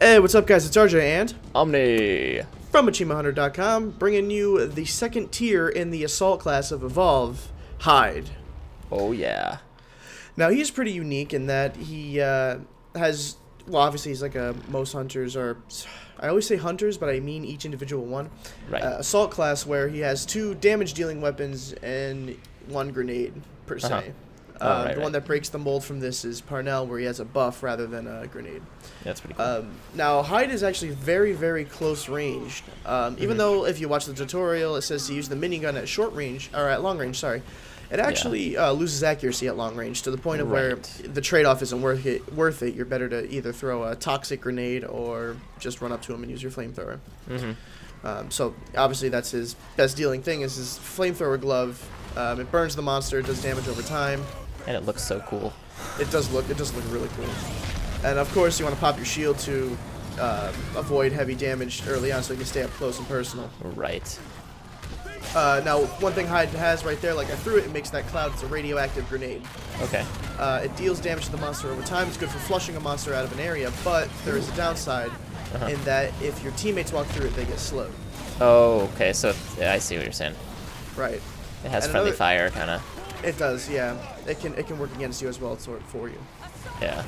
Hey, what's up, guys? It's RJ and Omni from AchievementHunter.com, bringing you the second tier in the assault class of Evolve, Hyde. Oh yeah. Now he's pretty unique in that he has, well, obviously he's like most hunters are. I always say hunters, but I mean each individual one. Right. Assault class where he has 2 damage-dealing weapons and 1 grenade per se. The one that breaks the mold from this is Parnell, where he has a buff rather than a grenade. That's pretty cool. Now, Hyde is actually very, very close range. Even though if you watch the tutorial, it says to use the minigun at short range, or at long range, sorry. It actually loses accuracy at long range to the point of where the trade-off isn't worth it. You're better to either throw a toxic grenade or just run up to him and use your flamethrower. So obviously that's his best dealing thing is his flamethrower glove. It burns the monster, it does damage over time. And it looks so cool. It does look really cool. And of course you want to pop your shield to avoid heavy damage early on so you can stay up close and personal. Right. Now, one thing Hyde has right there, like I threw it, it makes that cloud. It's a radioactive grenade. Okay. It deals damage to the monster over time. It's good for flushing a monster out of an area, but there is a downside in that if your teammates walk through it, they get slowed. Oh, okay. So yeah, I see what you're saying. Right. It has friendly fire, kind of. It does, yeah. It can work against you as well as for you. Yeah.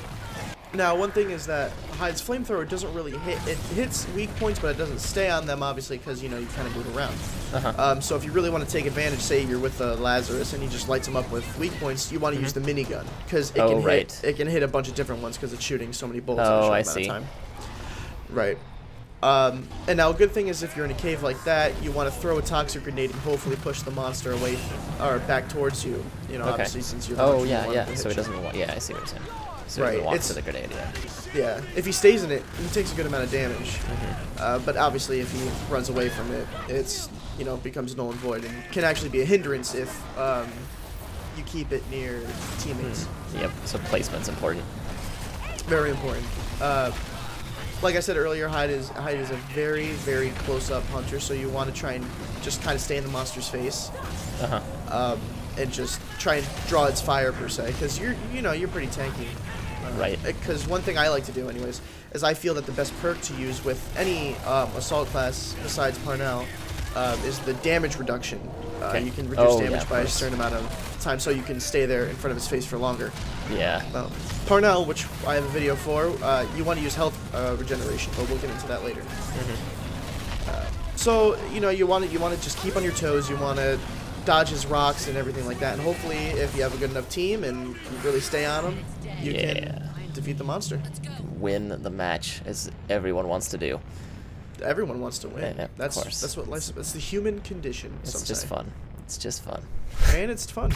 Now, one thing is that Hyde's flamethrower doesn't really hit. It hits weak points, but it doesn't stay on them, obviously, because, you know, you kind of move around. So if you really want to take advantage, say you're with Lazarus and he just lights them up with weak points, you want to use the minigun, because it can hit a bunch of different ones because it's shooting so many bullets in a short amount of time. Right. And now a good thing is if you're in a cave like that, you want to throw a toxic grenade and hopefully push the monster away or back towards you. You know, obviously since you're the one yeah. So it doesn't want. Yeah, I see what you're saying. So it walks to the grenade. Yeah. If he stays in it, he takes a good amount of damage. But obviously, if he runs away from it, it's becomes null and void and can actually be a hindrance if you keep it near teammates. Yep. So placement's important. Very important. Like I said earlier, Hyde is a very, very close-up hunter, so you want to try and just kind of stay in the monster's face, and just try and draw its fire per se, because you're pretty tanky. Right. Because one thing I like to do, anyways, is I feel that the best perk to use with any assault class besides Parnell is the damage reduction. You can reduce damage by a certain amount of time, so you can stay there in front of his face for longer. Yeah. Parnell, which I have a video for, you want to use health regeneration, but we'll get into that later. So you want to just keep on your toes. You want to dodge his rocks and everything like that, and hopefully, if you have a good enough team and you really stay on him, you can defeat the monster. Win the match, as everyone wants to do. Everyone wants to win. Yeah, that's what life's. That's the human condition. It's just fun. It's just fun. And it's fun.